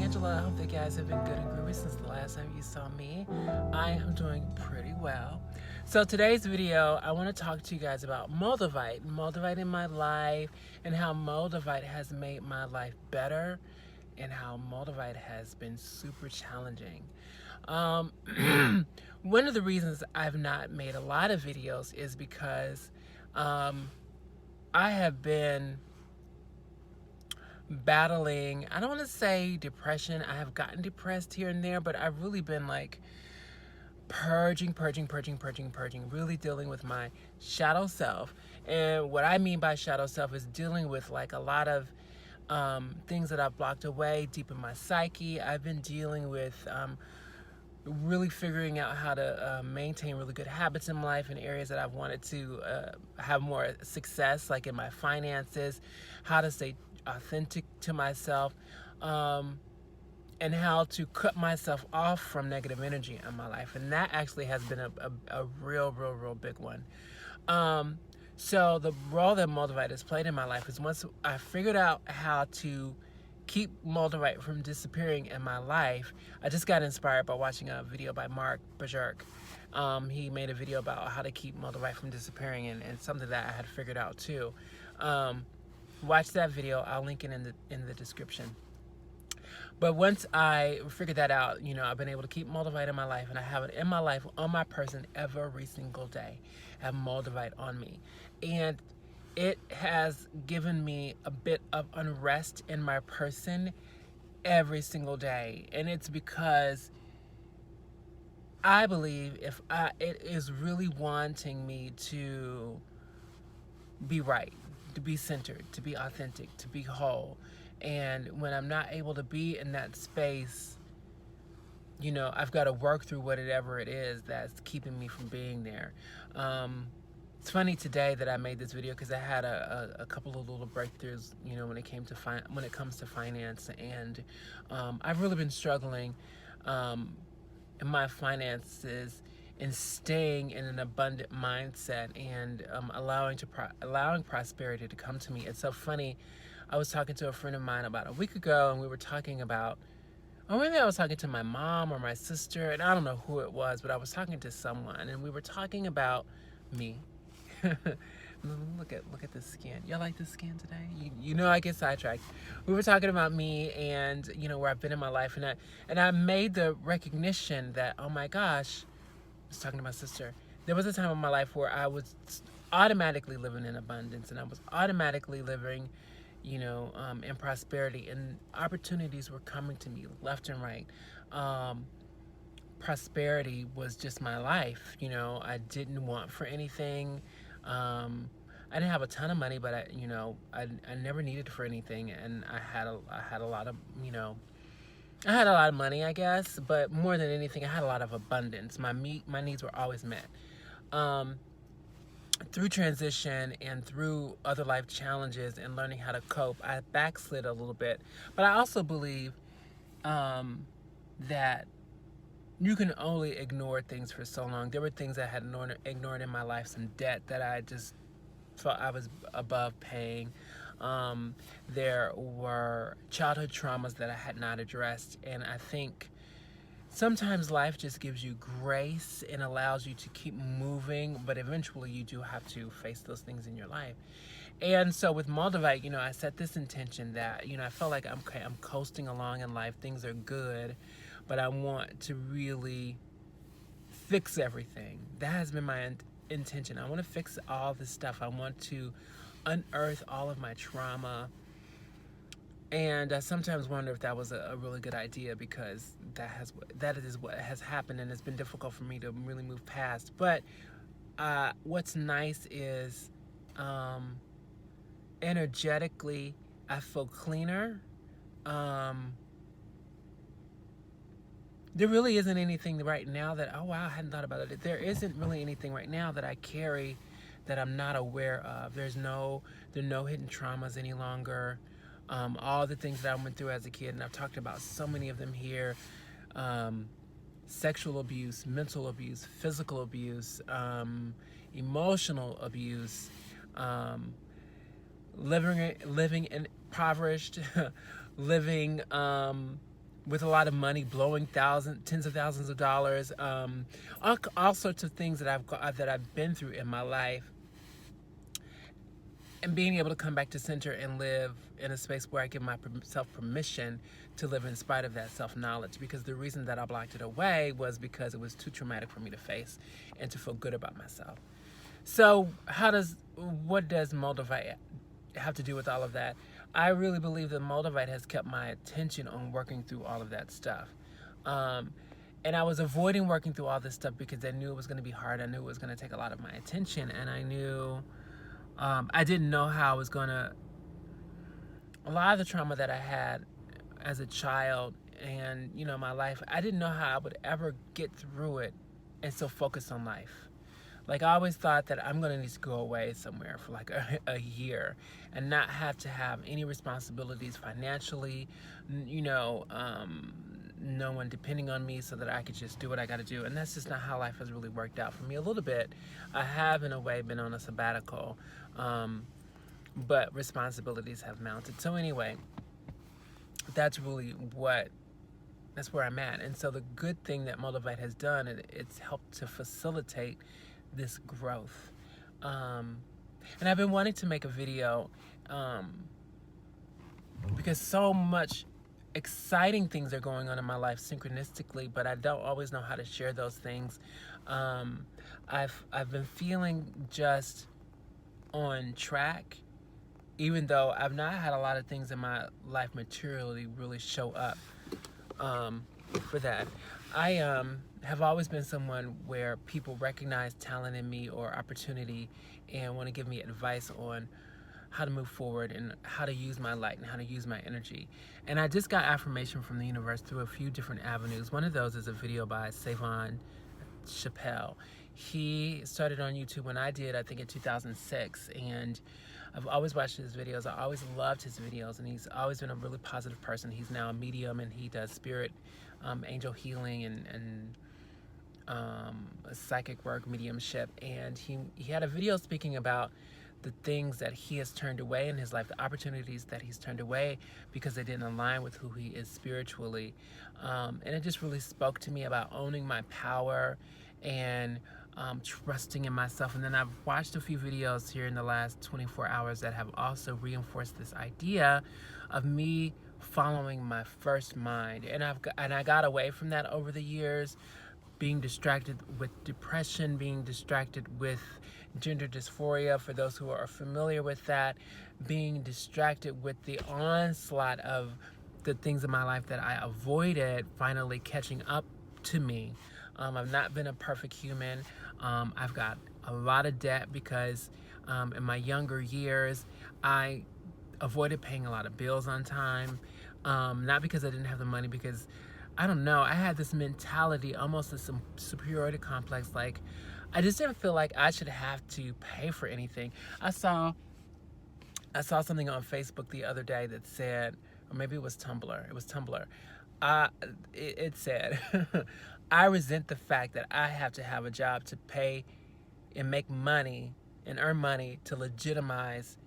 Angela. I hope that you guys have been good and groovy since the last time you saw me. I am doing pretty well. So today's video, I want to talk to you guys about Moldavite in my life, and how Moldavite has made my life better, and how Moldavite has been super challenging. One of the reasons I've not made a lot of videos is because I have been battling, I don't want to say depression. I have gotten depressed here and there, but I've really been like purging, really dealing with my shadow self. And what I mean by shadow self is dealing with like a lot of things that I've blocked away deep in my psyche. I've been dealing with really figuring out how to maintain really good habits in life in areas that I've wanted to have more success, like in my finances, how to stay authentic to myself, and how to cut myself off from negative energy in my life. And that actually has been a real big one. So the role that Moldavite has played in my life is, once I figured out how to keep Moldavite from disappearing in my life, I just got inspired by watching a video by Bajerski. He made a video about how to keep Moldavite from disappearing, and something that I had figured out too. Watch that video. I'll link it in the description. But once I figured that out, you know, I've been able to keep Moldavite in my life, and I have it in my life, on my person, every single day. I have Moldavite on me. And it has given me a bit of unrest in my person every single day. And it's because I believe it is really wanting me to be right, to be centered, to be authentic, to be whole. And when I'm not able to be in that space, you know, I've got to work through whatever it is that's keeping me from being there. It's funny today that I made this video because I had a couple of little breakthroughs, you know, when it comes to finance, and I've really been struggling in my finances, and staying in an abundant mindset, and allowing prosperity to come to me. It's so funny. I was talking to a friend of mine about a week ago, and we were talking about, or maybe I was talking to my mom or my sister, and I don't know who it was, but I was talking to someone, and we were talking about me. Look at the skin. Y'all like the skin today? You know I get sidetracked. We were talking about me, and you know, where I've been in my life, and I made the recognition that, oh my gosh, I was talking to my sister. There was a time in my life where I was automatically living in abundance, and I was automatically living, you know, in prosperity, and opportunities were coming to me left and right. Prosperity was just my life. You know, I didn't want for anything. I didn't have a ton of money, but I never needed for anything, and I had a lot of, you know, I had a lot of money, I guess, but more than anything, I had a lot of abundance. My needs were always met. Through transition and through other life challenges and learning how to cope, I backslid a little bit. But I also believe that you can only ignore things for so long. There were things I had ignored in my life, some debt that I just felt I was above paying. There were childhood traumas that I had not addressed, and I think sometimes life just gives you grace and allows you to keep moving, but eventually you do have to face those things in your life. And so with Moldavite, you know, I set this intention that, you know, I felt like I'm coasting along in life, things are good, but I want to really fix everything. That has been my intention. I want to fix all this stuff. I want to unearth all of my trauma. And I sometimes wonder if that was a really good idea, because that is what has happened, and it's been difficult for me to really move past. But what's nice is energetically, I feel cleaner. There really isn't anything right now that, oh wow, I hadn't thought about it. There isn't really anything right now that I carry that I'm not aware of. There are no hidden traumas any longer. All the things that I went through as a kid, and I've talked about so many of them here. Sexual abuse, mental abuse, physical abuse, emotional abuse, living impoverished, living with a lot of money, blowing tens of thousands of dollars, all sorts of things that I've been through in my life, and being able to come back to center and live in a space where I give myself permission to live in spite of that self-knowledge. Because the reason that I blocked it away was because it was too traumatic for me to face and to feel good about myself. So what does Moldavite have to do with all of that? I really believe that Moldavite has kept my attention on working through all of that stuff. And I was avoiding working through all this stuff because I knew it was going to be hard. I knew it was going to take a lot of my attention. And I knew, I didn't know how I was going to, a lot of the trauma that I had as a child and, my life, I didn't know how I would ever get through it and still focus on life. Like, I always thought that I'm going to need to go away somewhere for like a year and not have to have any responsibilities financially, no one depending on me, so that I could just do what I got to do. And that's just not how life has really worked out for me. A little bit, I have in a way been on a sabbatical, but responsibilities have mounted. So anyway, that's really that's where I'm at. And so the good thing that Moldavite has done, it's helped to facilitate this growth. And I've been wanting to make a video because so much exciting things are going on in my life synchronistically, but I don't always know how to share those things. I've been feeling just on track, even though I've not had a lot of things in my life materially really show up for that. I have always been someone where people recognize talent in me or opportunity and want to give me advice on how to move forward and how to use my light and how to use my energy. And I just got affirmation from the universe through a few different avenues. One of those is a video by Savonn Champelle. He started on YouTube when I did, I think in 2006, and I've always watched his videos. I always loved his videos, and he's always been a really positive person. He's now a medium, and he does spirit, angel healing, and psychic work, mediumship. And he had a video speaking about the things that he has turned away in his life, the opportunities that he's turned away because they didn't align with who he is spiritually. And it just really spoke to me about owning my power and trusting in myself. And then I've watched a few videos here in the last 24 hours that have also reinforced this idea of me following my first mind. And I got away from that over the years, being distracted with depression, being distracted with gender dysphoria, for those who are familiar with that, being distracted with the onslaught of the things in my life that I avoided finally catching up to me. I've not been a perfect human. I've got a lot of debt because in my younger years, I avoided paying a lot of bills on time. Not because I didn't have the money, because I don't know, I had this mentality, almost a superiority complex, like I just didn't feel like I should have to pay for anything. I saw something on Facebook the other day that said, or maybe it was Tumblr. It was Tumblr. It said, I resent the fact that I have to have a job to pay and make money and earn money to legitimize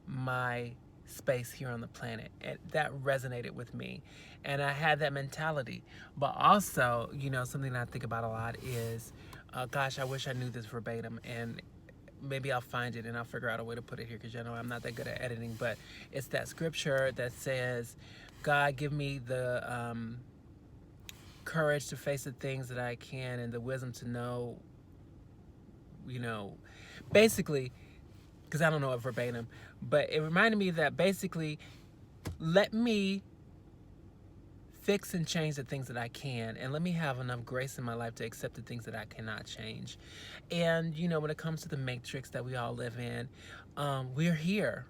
my space here on the planet. And that resonated with me. And I had that mentality. But also, something that I think about a lot is, gosh, I wish I knew this verbatim, and maybe I'll find it and I'll figure out a way to put it here, because I'm not that good at editing, but it's that scripture that says, God, give me the courage to face the things that I can and the wisdom to know, basically, because I don't know it verbatim, but it reminded me that basically, let me fix and change the things that I can, and let me have enough grace in my life to accept the things that I cannot change. And when it comes to the matrix that we all live in, we're here.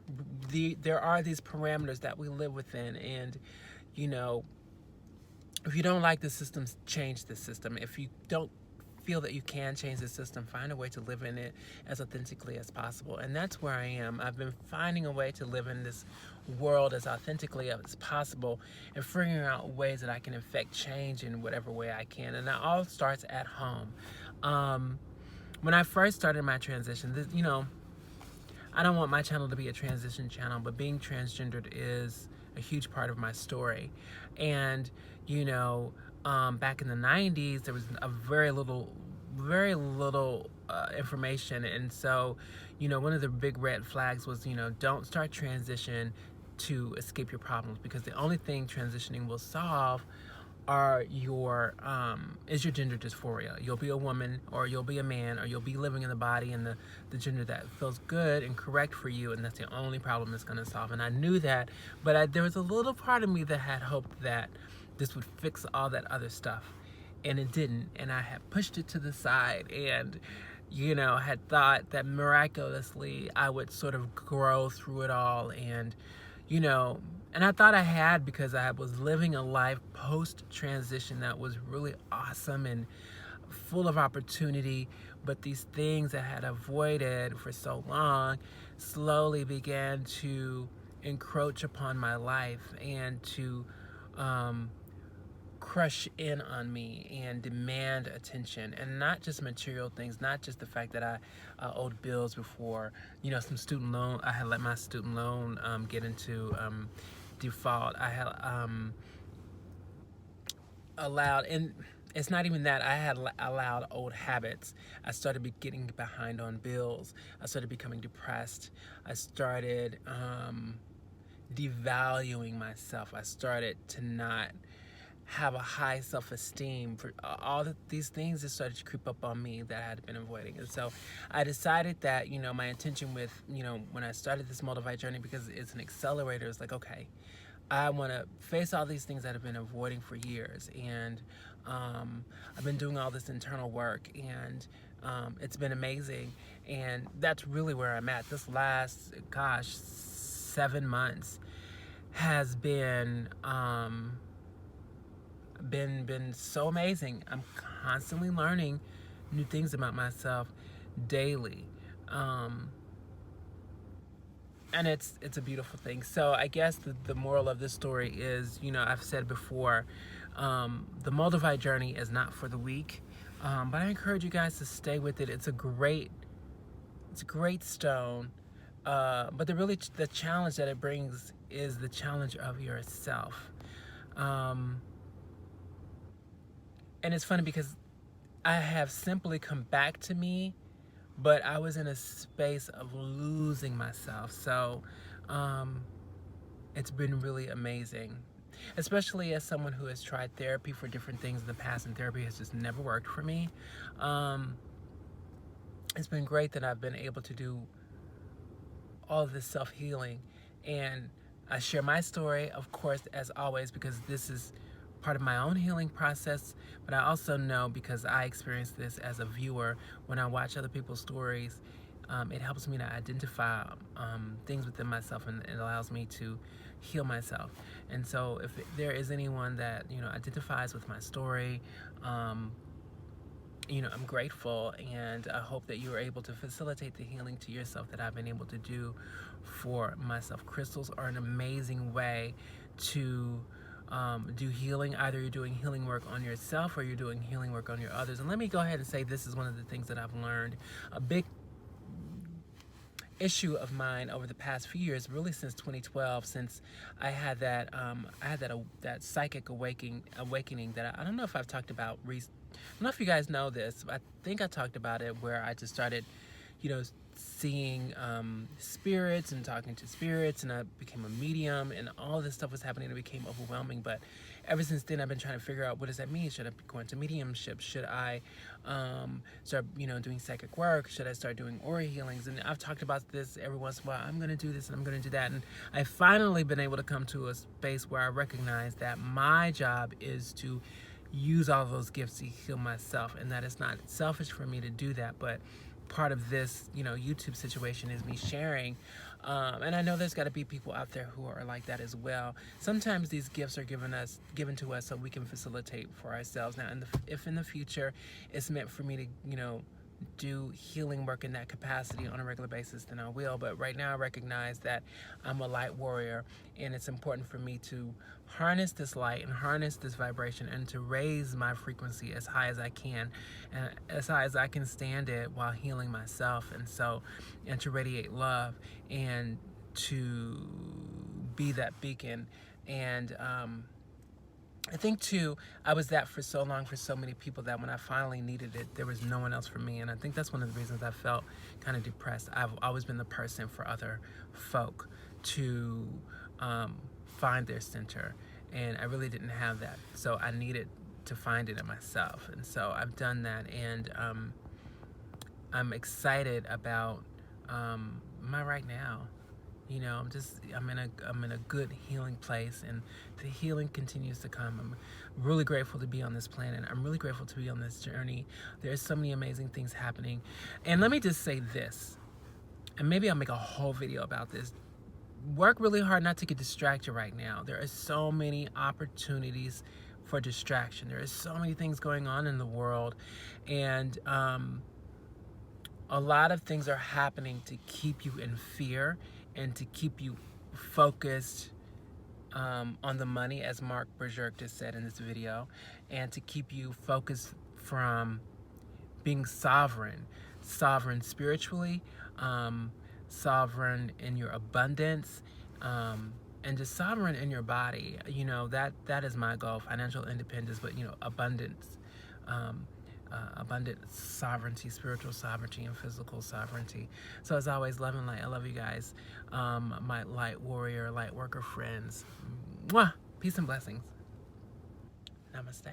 There are these parameters that we live within, and if you don't like the system, change the system. If you don't feel that you can change the system, find a way to live in it as authentically as possible. And that's where I am. I've been finding a way to live in this world as authentically as possible and figuring out ways that I can affect change in whatever way I can. And that all starts at home. When I first started my transition, I don't want my channel to be a transition channel, but being transgendered is a huge part of my story. And, you know, back in the 90s, there was a very little information. And so, you know, one of the big red flags was, you know, don't start transition to escape your problems, because the only thing transitioning will solve are is your gender dysphoria. You'll be a woman, or you'll be a man, or you'll be living in the body and the gender that feels good and correct for you, and that's the only problem it's going to solve. And I knew that, but there was a little part of me that had hoped that this would fix all that other stuff, and it didn't. And I had pushed it to the side, and, you know, had thought that miraculously I would sort of grow through it all. And, you know, and I thought I had, because I was living a life post-transition that was really awesome and full of opportunity. But these things I had avoided for so long slowly began to encroach upon my life and to crush in on me and demand attention. And not just material things, not just the fact that I owed bills before, you know, some student loan. I had let my student loan get into default. I had allowed, and it's not even that, I had allowed old habits. I started getting behind on bills. I started becoming depressed. I started devaluing myself. I started to not have a high self-esteem. For all these things that started to creep up on me that I had been avoiding. And so I decided that, you know, my intention with, you know, when I started this Moldavite journey, because it's an accelerator, it's like, okay, I want to face all these things that I've been avoiding for years. And I've been doing all this internal work, and it's been amazing. And that's really where I'm at. This last, gosh, 7 months has been so amazing. I'm constantly learning new things about myself daily. And it's a beautiful thing. So I guess the moral of this story is, you know, I've said before, the Moldavite journey is not for the weak, but I encourage you guys to stay with it. It's a great stone, but the challenge that it brings is the challenge of yourself. And it's funny because I have simply come back to me, but I was in a space of losing myself. So it's been really amazing, especially as someone who has tried therapy for different things in the past, and therapy has just never worked for me. It's been great that I've been able to do all of this self-healing. And I share my story, of course, as always, because this is part of my own healing process, but I also know, because I experience this as a viewer, when I watch other people's stories, it helps me to identify things within myself, and it allows me to heal myself. And so if there is anyone that, you know, identifies with my story, you know, I'm grateful, and I hope that you are able to facilitate the healing to yourself that I've been able to do for myself. Crystals are an amazing way to do healing. Either you're doing healing work on yourself, or you're doing healing work on your others. And let me go ahead and say, this is one of the things that I've learned. A big issue of mine over the past few years, really since 2012, since I had that that psychic awakening that I don't know if I've talked about. I don't know if you guys know this, but I think I talked about it, where I just started, you know, seeing spirits and talking to spirits, and I became a medium, and all this stuff was happening, and it became overwhelming. But ever since then, I've been trying to figure out, what does that mean? Should I go into mediumship? Should I start, you know, doing psychic work? Should I start doing aura healings? And I've talked about this every once in a while. I'm going to do this and I'm going to do that. And I've finally been able to come to a space where I recognize that my job is to use all those gifts to heal myself, and that it's not selfish for me to do that, but part of this, you know, YouTube situation is me sharing. And I know there's got to be people out there who are like that as well. Sometimes these gifts are given to us so we can facilitate for ourselves. Now, if in the future it's meant for me to, you know, do healing work in that capacity on a regular basis, then I will. But right now I recognize that I'm a light warrior, and it's important for me to harness this light and harness this vibration, and to raise my frequency as high as I can, and as high as I can stand it, while healing myself. And so, and to radiate love, and to be that beacon And I think too, I was that for so long for so many people that when I finally needed it, there was no one else for me. And I think that's one of the reasons I felt kind of depressed. I've always been the person for other folk to find their center, and I really didn't have that. So I needed to find it in myself, and so I've done that. And I'm excited about my right now. You know, I'm in a good healing place, and the healing continues to come. I'm really grateful to be on this planet. I'm really grateful to be on this journey. There's so many amazing things happening. And let me just say this, and maybe I'll make a whole video about this. Work really hard not to get distracted right now. There are so many opportunities for distraction. There are so many things going on in the world, and a lot of things are happening to keep you in fear and to keep you focused on the money, as Mark Bajerski just said in this video, and to keep you focused from being sovereign spiritually, sovereign in your abundance, and just sovereign in your body. You know, that is my goal: financial independence, but you know, abundance. Abundant sovereignty, spiritual sovereignty, and physical sovereignty. So as always, love and light. I love you guys, my light warrior, light worker friends. Mwah! Peace and blessings. Namaste.